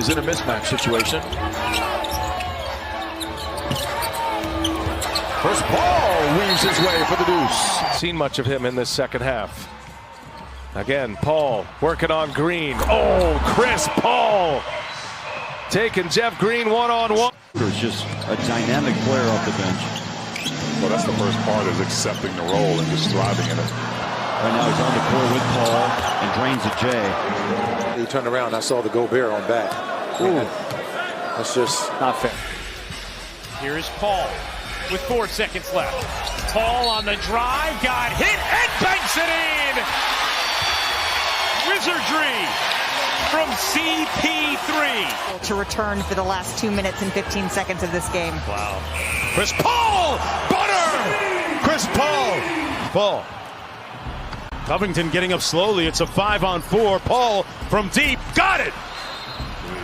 is in a mismatch situation. Chris Paul weaves his way for the deuce. Seen much of him in this second half. Again, Paul working on Green. Oh, Chris Paul taking Jeff Green one-on-one. It's just a dynamic player off the bench. Well, that's the first part, is accepting the role and just thriving in it. Right now he's on the court with Paul and drains a J. He turned around, I saw the Gobert on back. Ooh. That's just not fair. Here's Paul with 4 seconds left. Paul on the drive, got hit and banks it in! Wizardry from CP3. To return for the last 2 minutes and 15 seconds of this game. Wow. Chris Paul! Butter! Chris Paul! Paul. Covington getting up slowly. It's a 5-on-4. Paul from deep. Got it!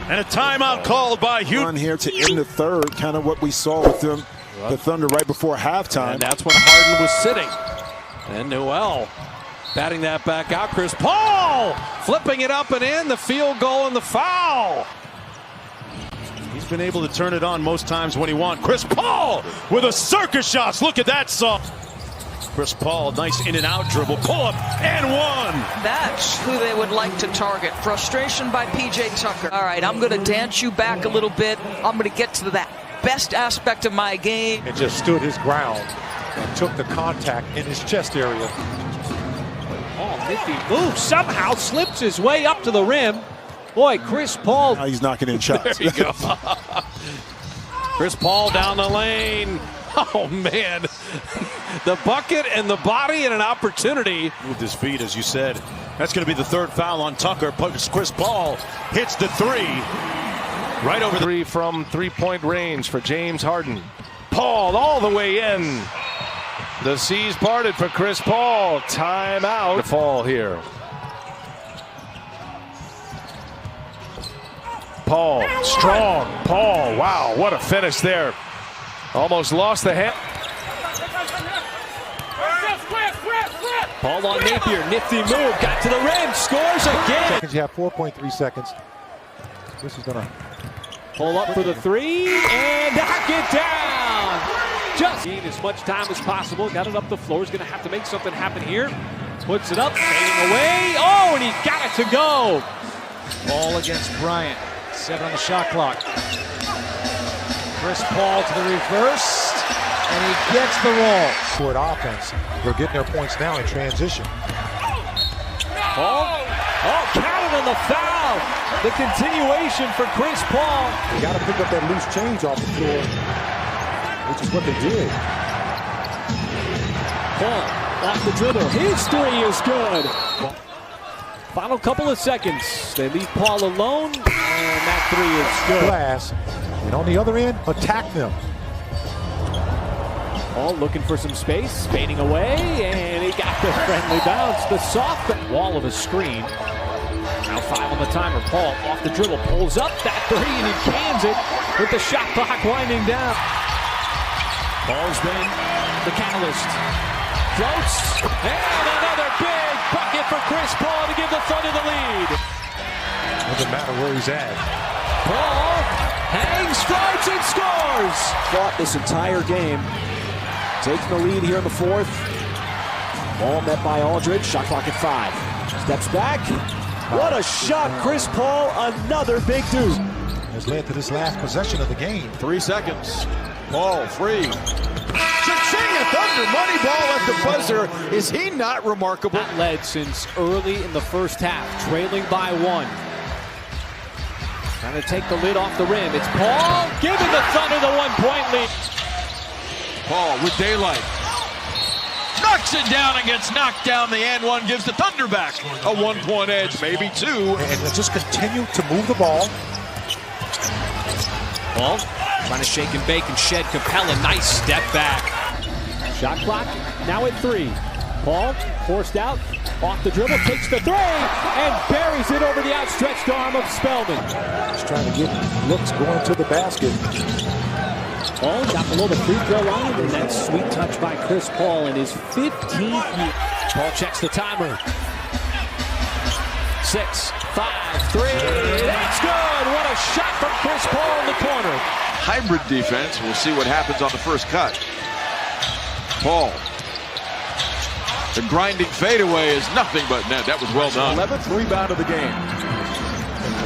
And a timeout called by Houston. Run here to end the third, kind of what we saw with them, the Thunder right before halftime. And that's when Harden was sitting. And Noel batting that back out. Chris Paul flipping it up and in. The field goal and the foul. He's been able to turn it on most times when he wants. Chris Paul with a circus shot. Look at that song. Chris Paul, nice in and out dribble, pull up and one. That's who they would like to target. Frustration by PJ Tucker. All right, I'm going to dance you back a little bit. I'm going to get to that best aspect of my game. And just stood his ground and took the contact in his chest area. Oh, nifty move. Somehow slips his way up to the rim. Boy, Chris Paul. Now he's knocking in shots. There you go. Chris Paul down the lane. Oh, man. The bucket and the body and an opportunity. Moved his feet, as you said. That's going to be the third foul on Tucker. Chris Paul hits the three. Right over the three from three-point range for James Harden. Paul all the way in. The seas parted for Chris Paul. Timeout. The fall here. Paul, strong. Paul, wow, what a finish there. Almost lost the hand. Paul on Napier, nifty move, got to the rim, scores again. You have 4.3 seconds. This is gonna pull up for the three and knock it down. Just need as much time as possible. Got it up the floor. He's gonna have to make something happen here. Puts it up, fading away. Oh, and he got it to go. Ball against Bryant. 7 on the shot clock. Chris Paul to the reverse, and he gets the roll. Court offense. They're getting their points now in transition. Paul, counted on the foul. The continuation for Chris Paul. They got to pick up that loose change off the floor, which is what they did. Paul off the dribble. His three is good. Final couple of seconds. They leave Paul alone, and that three is good. Glass. And on the other end, attack them. Paul looking for some space, fading away, and he got the friendly bounce. The soft wall of a screen. Now 5 on the timer. Paul off the dribble, pulls up that three, and he cans it with the shot clock winding down. Paul's been the catalyst. Floats, and another big bucket for Chris Paul to give the Thunder the lead. Doesn't matter where he's at. Paul hangs, strikes, and scores. Fought this entire game. Taking the lead here in the fourth. Ball met by Aldridge. Shot clock at 5. Steps back. What a shot, Chris Paul. Another big deuce. Has led to this last possession of the game. 3 seconds. Paul free. Cha-ching, a Thunder money ball at the buzzer. Is he not remarkable? Not led since early in the first half. Trailing by 1. Trying to take the lid off the rim. It's Paul giving the Thunder the 1-point lead. Paul with daylight. Knocks it down and gets knocked down. The and one gives the Thunder back a 1-point edge, maybe 2. And just continue to move the ball. Paul trying to shake and bake and shed Capella. Nice step back. Shot clock now at 3. Paul forced out, off the dribble, takes the 3, and buries it over the outstretched arm of Spellman. He's trying to get looks going to the basket. Paul got below the free throw line, and that sweet touch by Chris Paul in his 15th year. Paul checks the timer. 6, 5, 3, that's good. What a a shot from Chris Paul in the corner. Hybrid defense. We'll see what happens on the first cut. Paul. The grinding fadeaway is nothing but net. That was well done. 11th rebound of the game.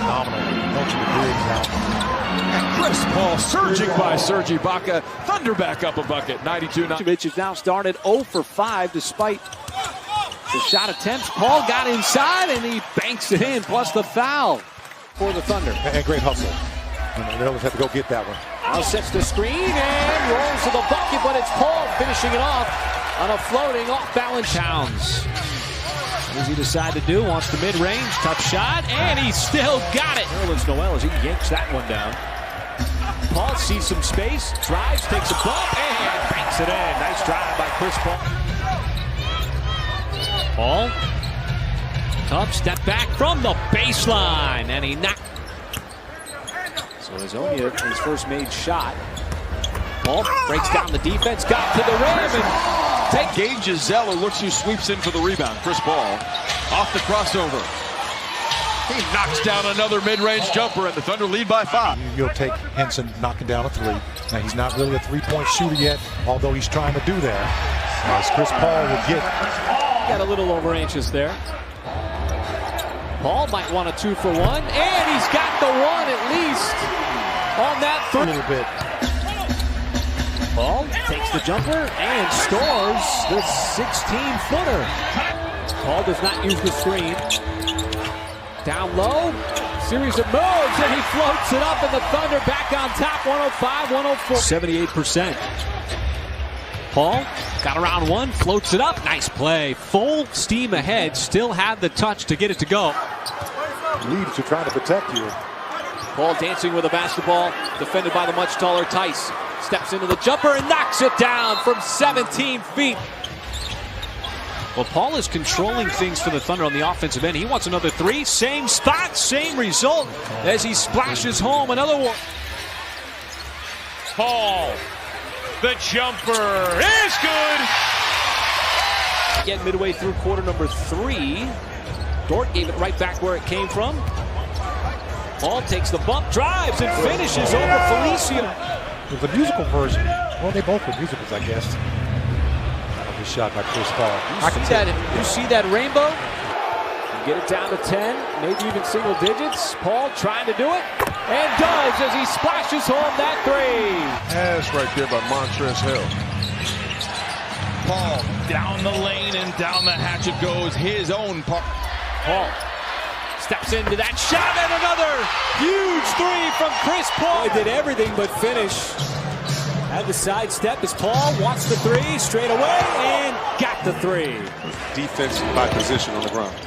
Phenomenal. And Chris Paul surging by Serge Ibaka. Thunder back up a bucket. 92-9. Is now started 0 for 5 despite the shot attempts. Paul got inside and he banks it in, plus the foul for the Thunder. And great hustle. They always have to go get that one. Now sets the screen and rolls to the bucket, but it's Paul finishing it off on a floating off-balance. Towns. What does he decide to do? Wants the mid-range, tough shot, and he still got it. Orleans Noel as he yanks that one down. Paul sees some space, drives, takes a bump, and banks it in. Nice drive by Chris Paul. Paul, tough step back from the baseline, and he knocked. So Azonia, his first made shot. Paul breaks down the defense, got to the rim, and Gauges Zeller, looks who sweeps in for the rebound. Chris Paul off the crossover. He knocks down another mid-range jumper, and the Thunder lead by 5. You'll take Henson knocking down a 3. Now, he's not really a three-point shooter yet, although he's trying to do that. As Chris Paul will get. Got a little over anxious there. Paul might want a 2 for 1, and he's got the 1 at least on that 3. A little bit. Paul takes the jumper and scores the 16-footer. Paul does not use the screen. Down low, series of moves, and he floats it up, and the Thunder back on top, 105-104. 78%. Paul got around one, floats it up, nice play. Full steam ahead, still had the touch to get it to go. Leads are trying to protect you. Paul dancing with a basketball, defended by the much taller Tice. Steps into the jumper and knocks it down from 17 feet. Well, Paul is controlling things for the Thunder on the offensive end. He wants another 3. Same spot, same result as he splashes home another one. Paul, the jumper is good. Again, midway through quarter number 3. Dort gave it right back where it came from. Paul takes the bump, drives, and finishes over Felicio. With the musical version, well, they both were musicals, I guess. That'll be shot by Chris Paul. You see that rainbow? Get it down to 10, maybe even single digits. Paul trying to do it, and does as he splashes home that 3. Pass right there by Montrezl Harrell. Paul down the lane and down the hatchet goes his own Paul. Steps into that shot, and another huge 3 from Chris Paul. He did everything but finish. Had the sidestep as Paul wants the 3 straight away and got the 3. Defense by position on the ground.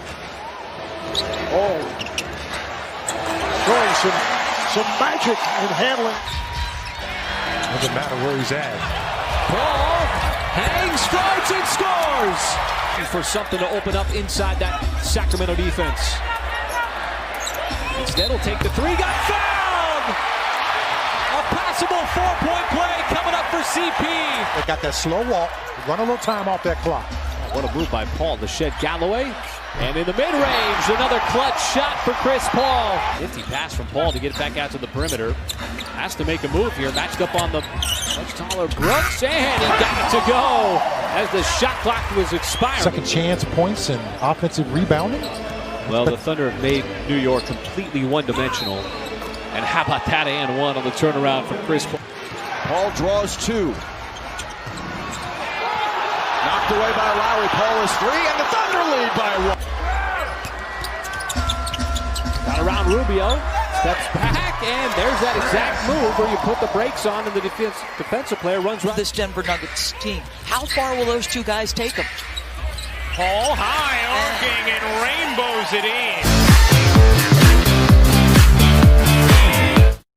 Showing some magic in handling. Doesn't matter where he's at. Paul hangs, strikes, and scores. For something to open up inside that Sacramento defense. Instead, he'll take the 3. Got fouled! A possible 4-point play coming up for CP. They got that slow walk. Run a little time off that clock. What a move by Paul to shed Galloway. And in the mid-range, another clutch shot for Chris Paul. 50 pass from Paul to get it back out to the perimeter. Has to make a move here. Matched up on the much taller Brooks. And he got it to go as the shot clock was expiring. Second chance points and offensive rebounding. Well, the Thunder have made New York completely one-dimensional. And how about that and 1 on the turnaround from Chris Paul? Paul draws 2. Knocked away by Lowry. Paul is 3, and the Thunder lead by 1. Got around Rubio. Steps back, and there's that exact move where you put the brakes on and the defensive player runs right. This Denver Nuggets team. How far will those 2 guys take them? Paul high arcing and rainbows it in.